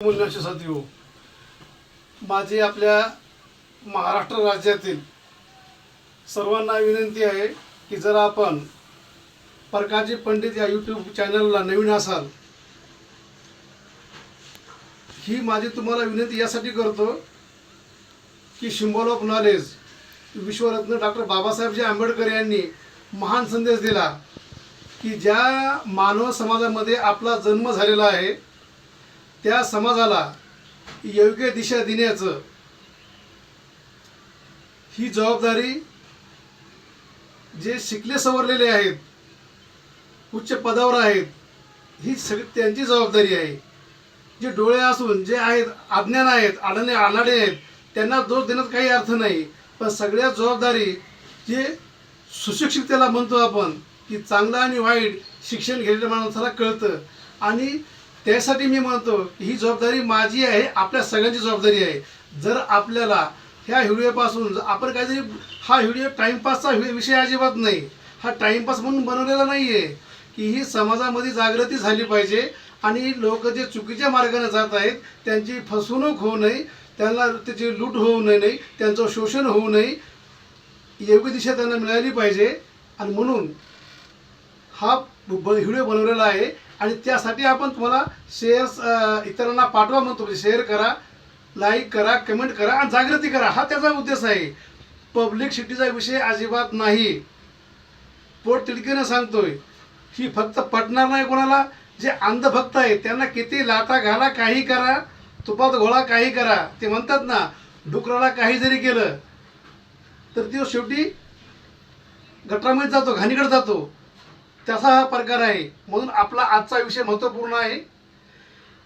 मूल्यांचे साथी माझी आपल्या महाराष्ट्र राज्यातील सर्वांना विनंती आहे की जर आपण प्रकाशजी पंडित या यूट्यूब चॅनलला नवीन असाल, ही माझी तुम्हाला विनंती यासाठी करतो की सिम्बॉल ऑफ नॉलेज विश्वरत्न डॉक्टर बाबासाहेबजी आंबेडकर यांनी महान संदेश दिला की ज्या मानव समाजामध्ये आपला जन्म झालेला आहे त्या समाजाला योग्य दिशा देण्याचं ही जबाबदारी जे शिकले सवरलेले आहेत, उच्च पदावर आहेत, ही सगळी त्यांची जबाबदारी आहे. जे डोळे असून जे आहेत अज्ञान आहेत, आडाणे आहेत, त्यांना दोष देण्यात काही अर्थ नाही. पण सगळ्यात जबाबदारी जे सुशिक्षिततेला म्हणतो आपण की चांगलं आणि वाईट शिक्षण घेतलेल्या माणसाला कळतं. आणि त्यासाठी मी म्हणतो की ही जबाबदारी माझी आहे, आपल्या सगळ्यांची जबाबदारी आहे. जर आपल्याला ह्या व्हिडिओपासून आपण काहीतरी, हा व्हिडिओ टाईमपासचा विषय अजिबात नाही, हा टाईमपास म्हणून बनवलेला नाही आहे, की ही समाजामध्ये जागृती झाली पाहिजे आणि लोक जे चुकीच्या मार्गाने जात आहेत त्यांची फसवणूक होऊ नये, त्यांना त्याची लूट होऊ नये, त्यांचं शोषण होऊ नये, योग्य दिशा त्यांना मिळाली पाहिजे. आणि म्हणून हा व्हिडिओ बनवलेला आहे. आणि त्यासाठी आपण तुम्हाला शेअर इतरांना पाठवा म्हणतो, म्हणजे शेअर करा, लाईक करा, कमेंट करा आणि जागृती करा, हा त्याचा उद्देश आहे. पब्लिसिटीचा विषय अजिबात नाही. पोट तिडकीनं सांगतोय, ही फक्त पटणार नाही कोणाला. जे अंधभक्त आहे त्यांना किती लाथा घाला, काही करा, तुपात घोळा, काही करा. ते म्हणतात ना, डुकराला काही जरी केलं तर तो शेवटी गटारामध्ये जातो, घाणीकडे जातो. तसा हा प्रकार आहे. म्हणून आपला आजचा विषय महत्त्वपूर्ण आहे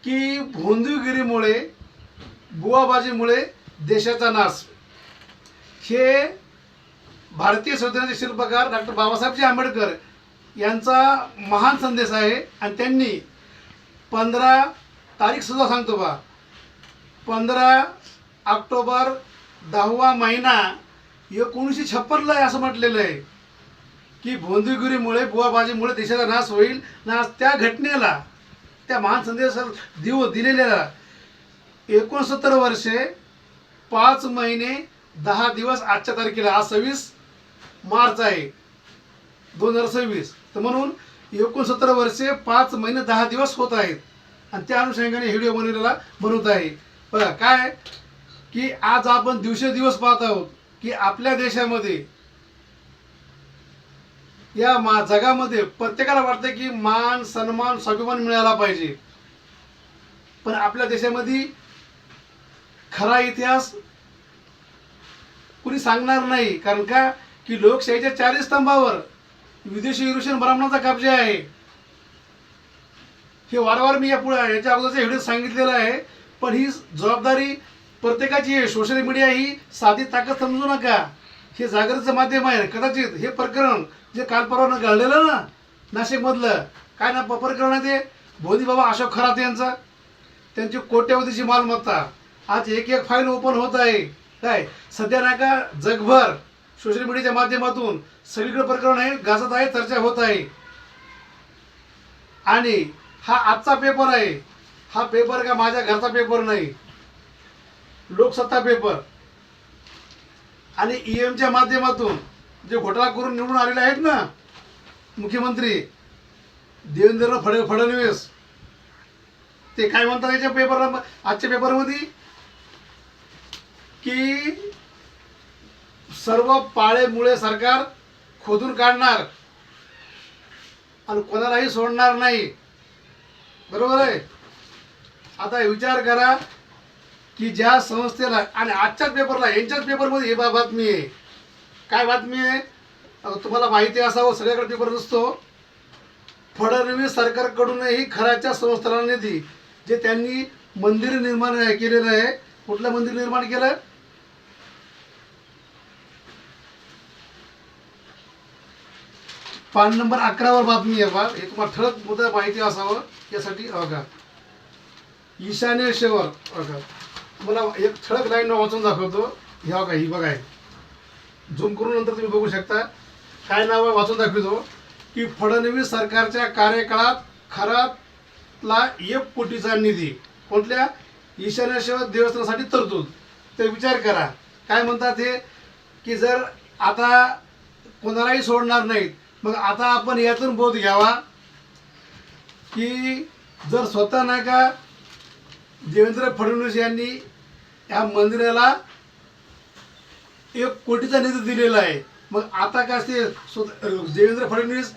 की भोंदूगिरीमुळे, बुवाबाजीमुळे देशाचा नाश. हे भारतीय संविधानाचे शिल्पकार डॉक्टर बाबासाहेबजी आंबेडकर यांचा महान संदेश आहे. आणि त्यांनी 15 तारीख सुद्धा सांगतो 15 ऑक्टोबर 10वा महिना 1956ला असं म्हटलेलं आहे की भोंदूगिरीमुळे, बुवाबाजीमुळे देशाचा नाश होईल. त्या घटनेला, त्या महान संदेशाला दिलेल्या 69 वर्षे 5 महिने 10 दिवस आजच्या तारखेला, आज 26 मार्च आहे 2026. तर म्हणून 69 वर्षे 5 महिने 10 दिवस होत आहेत. आणि त्या अनुषंगाने व्हिडिओ बनवत आहे. बघा काय की आज आपण दिवसेंदिवस पाहत आहोत की आपल्या देशामध्ये, या जगामध्ये प्रत्येकाला वाटतं की मान, सन्मान, स्वाभिमान मिळाला पाहिजे. पण आपल्या देशामध्ये खरा इतिहास कुणी सांगणार नाही. कारण का की लोकशाहीच्या 4 स्तंभावर विदेशी युरोशियन ब्राह्मणाचा कब्जा आहे. हे वारंवार मी याच्या अगोदरच्या व्हिडिओ सांगितलेलं आहे. पण ही जबाबदारी प्रत्येकाची आहे. सोशल मीडिया ही साधी ताकद समजू नका, हे जागृतीचं माध्यम आहे. कदाचित हे प्रकरण जे काल परवा घडलेलं ना नाशिकमधलं, काय ना प्रकरण आहे ते, भोंदी बाबा अशोक खरात यांचा, त्यांची कोट्यवधीची मालमत्ता, आज एक फाईल ओपन होत आहे. काय सध्या नाही का जगभर सोशल मीडियाच्या माध्यमातून सगळीकडे प्रकरण आहे, गाजत आहे, चर्चा होत आहे. आणि हा आजचा पेपर आहे. हा पेपर का माझ्या घरचा पेपर नाही, लोकसत्ता पेपर. आणि ईएमच्या माध्यमातून जे घोटाळा करून निवडून आलेले आहेत ना मुख्यमंत्री देवेंद्र फडणवीस, ते काय म्हणतात याच्या पेपरला, आजच्या पेपरमध्ये, की सर्व पाळेमुळे सरकार खोदून काढणार आणि कोणालाही सोडणार नाही. बरोबर आहे. आता विचार करा की ज्या संस्थेला, आणि आजच्याच पेपरला, यांच्याच पेपरमध्ये ही बातमी आहे. काय बातमी आहे तुम्हाला माहिती असावं, सगळ्याकडे पेपर नसतो. फडणवीस सरकारकडूनही खराच्या संस्थांना निधी, जे त्यांनी मंदिर निर्माण केलेलं आहे. कुठलं मंदिर निर्माण केलं? पान नंबर 11 बातमी आहे. हे तुम्हाला ठळक मुद्दा माहिती असावं यासाठी. बघा, ईशान्येश्वर, बघा तुम्हाला एक ठळक लाईन वाचून दाखवतो. ह्या बघा, ही बघा, झूम करून नंतर तुम्ही बघू शकता. काय नाव आहे वाचून दाखवतो की फडणवीस सरकारच्या कार्यकाळात खरातला 1 कोटीचा निधी, कुठल्या ईशान्येश्वर देवस्थानासाठी तरतूद. ते विचार करा काय म्हणतात हे, की जर आता कोणालाही सोडणार नाहीत, मग आता आपण यातून बोध घ्यावा की जर स्वतः नाही का देवेंद्र फडणवीस यांनी या मंदिराला 1 कोटीचा निधी दिलेला आहे, मग आता काय ते देवेंद्र फडणवीस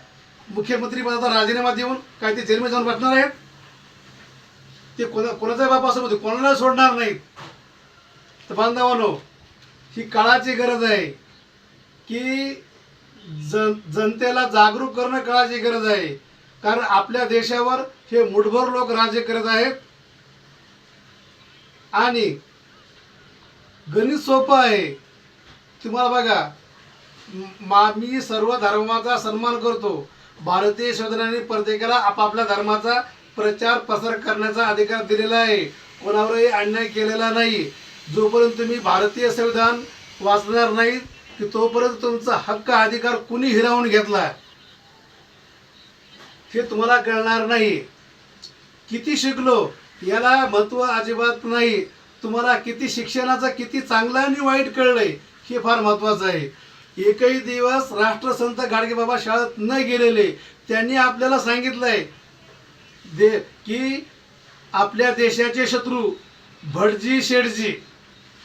मुख्यमंत्री पदाचा राजीनामा देऊन काय ते जेलमध्ये जाऊन बसणार आहेत? ते कोणाचा बाप असं कोणाला सोडणार नाहीत. तर बांधवांनो, ही काळाची गरज आहे की जनतेला जागरूक करणं काळाची गरज आहे. कारण आपल्या देशावर हे मुठभर लोक राज्य करत आहेत आणि गणित सोपं आहे. तुम्हाला बघा, मी सर्व धर्माचा सन्मान करतो. भारतीय संविधानाने प्रत्येकाला आपापल्या धर्माचा प्रचार प्रसार करण्याचा अधिकार दिलेला आहे. कोणावरही अन्याय केलेला नाही. जोपर्यंत तुम्ही भारतीय संविधान वाचणार नाही की तोपर्यंत तुमचा हक्क अधिकार कुणी हिरावून घेतला हे तुम्हाला कळणार नाही. किती शिकलो याला महत्त्व अजिबात नाही. तुम्हाला किती शिक्षणाचं किती चांगलं आणि वाईट कळलंय हे फार महत्त्वाचं आहे. एकही दिवस राष्ट्रसंत गाडगेबाबा शाळेत न गेलेले त्यांनी आपल्याला सांगितलंय की आपल्या देशाचे शत्रू भटजी शेठजी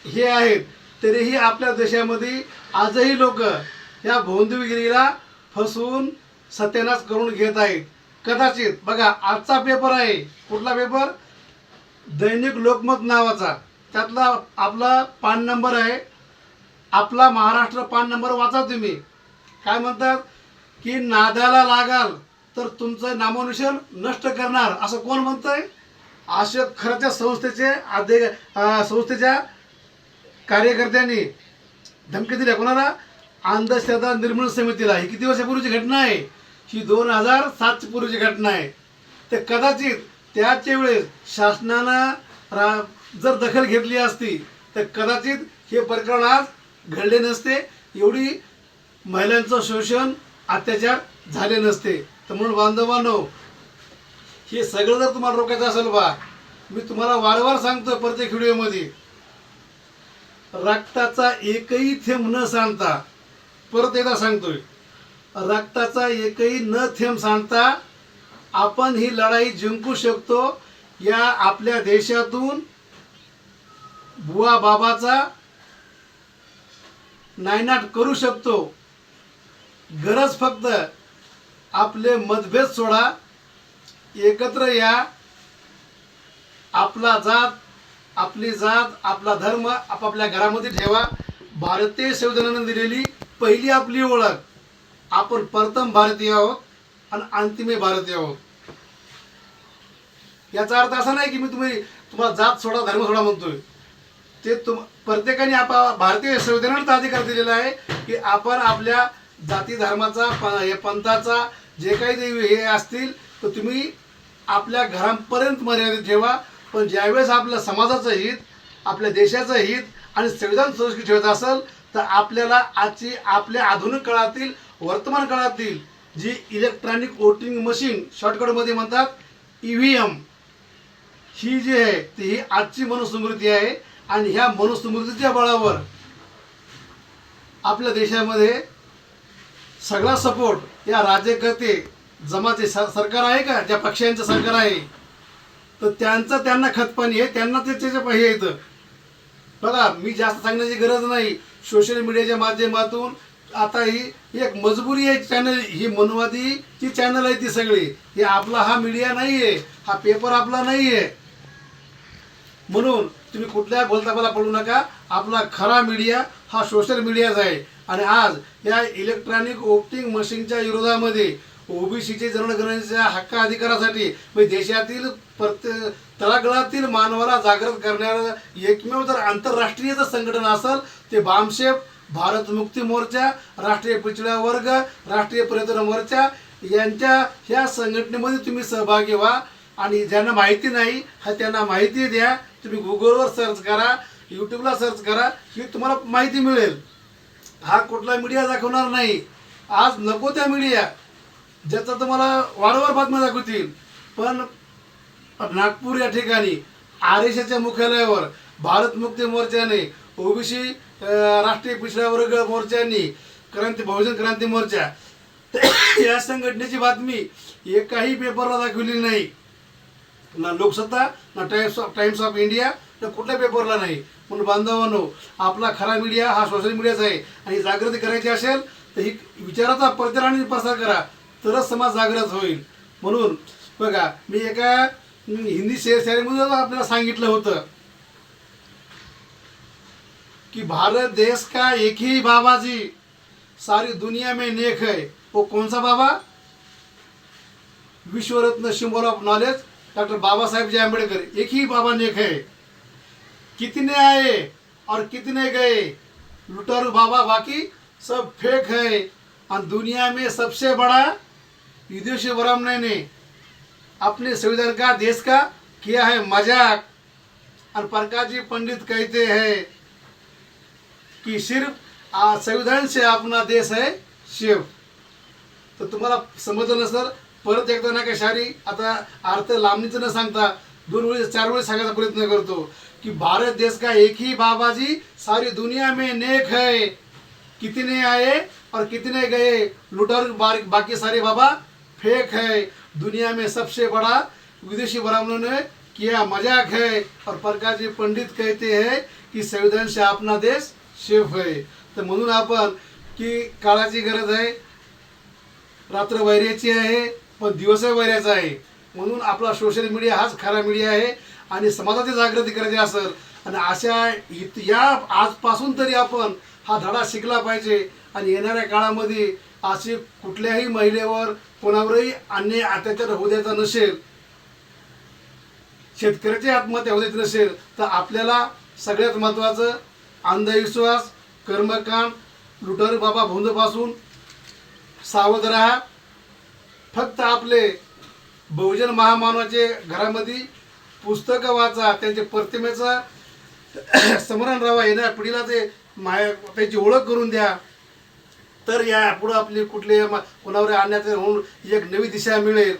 हे आहेत, तरीही आपल्या देशामध्ये आजही लोक या भोंदूगिरीला फसवून सत्यानाश करून घेत आहेत. कदाचित बघा, आजचा पेपर आहे कुठला पेपर, दैनिक लोकमत नावाचा, त्यातला आपला पान नंबर आहे, आपला महाराष्ट्र पान नंबर वाचा तुम्ही. काय म्हणतात की नादाला लागाल तर तुमचं नामोनिशाण नष्ट करणार, असं कोण म्हणतंय? अशोक खराच्या संस्थेच्या कार्यकर्त्यांनी धमकी दिल्या कोणाला? अंधश्रद्धा निर्मूलन समितीला. ही किती वर्षापूर्वीची घटना आहे? ही 2007 पूर्वीची घटना आहे. तर कदाचित त्याच्या वेळेस शासनानं जर दखल घेतली असती तर कदाचित हे प्रकरण आज घडले नसते, एवढी महिलांचं शोषण अत्याचार झाले नसते. तर म्हणून बांधवांनो, हे सगळं जर तुम्हाला रोखायचं असेल बा, मी तुम्हाला वारंवार सांगतो प्रत्येक व्हिडिओमध्ये, रक्ताचा एकही थेंब न सांडता, परत एकदा सांगतोय, रक्ताचा एकही न थेंब सांडता आपण ही लढाई जिंकू शकतो. या आपल्या देशातून बुवा बाबाचा नायनाट करू शकतो. गरज फक्त आपले मतभेद सोडा, एकत्र या, आपली जात आपला धर्म आपापल्या घरामध्ये ठेवा. भारतीय संविधानाने दिलेली पहिली आपली ओळख, आपण प्रथम भारतीय आहोत आणि अंतिम भारतीय आहोत. याचा अर्थ असा नाही की मी तुम्हाला जात सोडा धर्म सोडा म्हणतोय. ते प्रत्येकाने भारतीय संविधानाचा अधिकार दिलेला आहे की आपण आपल्या जाती धर्माचा पंथाचा जे काही हे असतील तर तुम्ही आपल्या घरापर्यंत मर्यादित ठेवा. पण ज्यावेळेस आपल्या समाजाचं हित, आपल्या देशाचं हित आणि संविधान सुरक्षित ठेवायचं असेल तर आपल्याला आपल्या आधुनिक काळातील वर्तमान काळातील जी इलेक्ट्रॉनिक वोटिंग मशीन, शॉर्टकटमध्ये म्हणतात EVM, ही जी आहे ती ही आजची मनुस्मृती आहे. आणि ह्या मनुस्मृतीच्या बळावर आपल्या देशामध्ये सगळा सपोर्ट या राज्यकर्ते जमाचे सरकार आहे का, ज्या पक्षांचं सरकार आहे तर त्यांना खतपाणी आहे, त्यांना त्याचे हे येतं. बघा, मी जास्त सांगण्याची गरज नाही. सोशल मीडियाच्या माध्यमातून आता ही एक मजबुरी आहे. चॅनल ही मनवादी ती चॅनल आहे ती सगळी. हे आपला हा मीडिया नाही आहे, हा पेपर आपला नाही आहे. म्हणून तुम्ही कुठल्या बोलताबाला पडू नका. आपला खरा मीडिया हा सोशल मीडियाच आहे. आणि आज या इलेक्ट्रॉनिक वोटिंग मशीनच्या विरोधामध्ये ओबीसीचे जनगणनेच्या हक्क अधिकारासाठी देशातील तळागाळातील मानवाला जागृत करणारं एकमेव जर आंतरराष्ट्रीय जर संघटन असेल ते बामशेफ, भारत मुक्ती मोर्चा, राष्ट्रीय पिछडा वर्ग, राष्ट्रीय पर्यटन मोर्चा यांच्या ह्या संघटनेमध्ये तुम्ही सहभागी व्हा. आणि ज्यांना माहिती नाही हा त्यांना माहिती द्या. तुम्ही गुगलवर सर्च करा, यूट्यूबला सर्च करा, ही तुम्हाला माहिती मिळेल. हा कुठला मीडिया दाखवणार नाही. आज नको त्या मीडिया ज्याचा तुम्हाला वारंवार बातम्या दाखवतील. पण नागपूर या ठिकाणी RSSच्या मुख्यालयावर भारत मुक्ती मोर्चाने, ओबीसी राष्ट्रीय पिछडा वर्ग मोर्चानी, बहुजन क्रांती मोर्चा या संघटनेची बातमी एकाही पेपरला दाखवली नाही. ना लोकसत्ता, ना टाइम्स ऑफ इंडिया, ना कुठल्या पेपरला नाही. म्हणून बांधवांनो, आपला खरा मीडिया हा सोशल मीडियाचा आहे. आणि जागृती करायची असेल तर ही विचाराचा प्रचार आणि प्रसार करा, तरच समाज जागृत होईल. म्हणून बघा, मी एका हिंदी शेअरमध्ये आपल्याला सांगितलं होतं कि भारत देश का एक ही बाबा जी सारी दुनिया में नेक है. वो कौन सा बाबा? विश्वरत्न symbol of knowledge doctor Baba Saheb जी आम्बेडकर. एक ही बाबा नेक है. कितने आए और कितने गए, लुटारू बाबा बाकी सब फेक है. और दुनिया में सबसे बड़ा विदेशी ब्राह्मण ने अपने संविधान का, देश का किया है मजाक. और प्रकाश जी पंडित कहते हैं कि सिर्फ संविधान से अपना देश है शिव. तर तुम्हाला समजलं नसेल, परत एकदा ना का शारी आता अर्थ लांबणीचं न सांगता 2 वेळेस 4 वेळेस सांगायचा प्रयत्न करतो कि भारत देश का एक ही बाबा जी सारी दुनिया में नेक है. कितने आए और कितने गए, लुटारू बाकी सारे बाबा फेक है. दुनिया में सबसे बड़ा विदेशी ब्राह्मणों ने किया मजाक है. और प्रकाश जी पंडित कहते हैं कि संविधान से अपना देश सेफ है. तर म्हणून आपण की काळाची गरज आहे, रात्र वैऱ्याची आहे, पण दिवसही वैऱ्याचा आहे. म्हणून आपला सोशल मीडिया हाच खरा मीडिया आहे. आणि समाजाची जागृती करायची असेल आणि अशा या आजपासून तरी आपण हा धडा शिकला पाहिजे. आणि येणाऱ्या काळामध्ये अशी कुठल्याही महिलेवर कोणावरही अन्याय अत्याचार होऊ द्यायचा नसेल, शेतकऱ्याची आत्महत्या होऊ द्यायची नसेल, तर आपल्याला सगळ्यात महत्त्वाचं अंधविश्वास, कर्मकांड, लुटारू बाबा भोंदूपासून सावध राहा. फक्त आपले बहुजन महामानवाचे घरामध्ये पुस्तकं वाचा, त्यांच्या प्रतिमेचा स्मरण राहा. येणाऱ्या पिढीला ते त्याची ओळख करून द्या. तर या पुढं आपली कुठले कोणावर आणण्यात होऊन एक नवी दिशा मिळेल.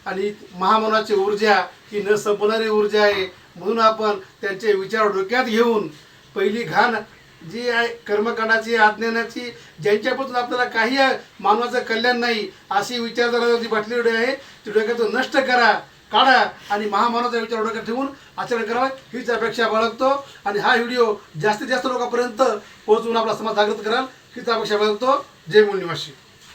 आणि महामानवाची ऊर्जा ही न संपणारी ऊर्जा आहे. म्हणून आपण त्यांचे विचार डोक्यात घेऊन पहिली घाण जी आहे कर्मकांडाची, अज्ञानाची, ज्यांच्यापासून आपल्याला काही मानवाचं कल्याण नाही अशी विचारधारा जी बाटली आहे ती डोक्यातून नष्ट करा, काढा आणि महामानवाचा विचार डोक्यात ठेवून आचरण करावं हीच अपेक्षा बाळगतो. आणि हा व्हिडिओ जास्तीत जास्त लोकांपर्यंत पोहोचवून आपला समाज जागृत कराल हीच अपेक्षा बाळगतो. जय मूल निवासी.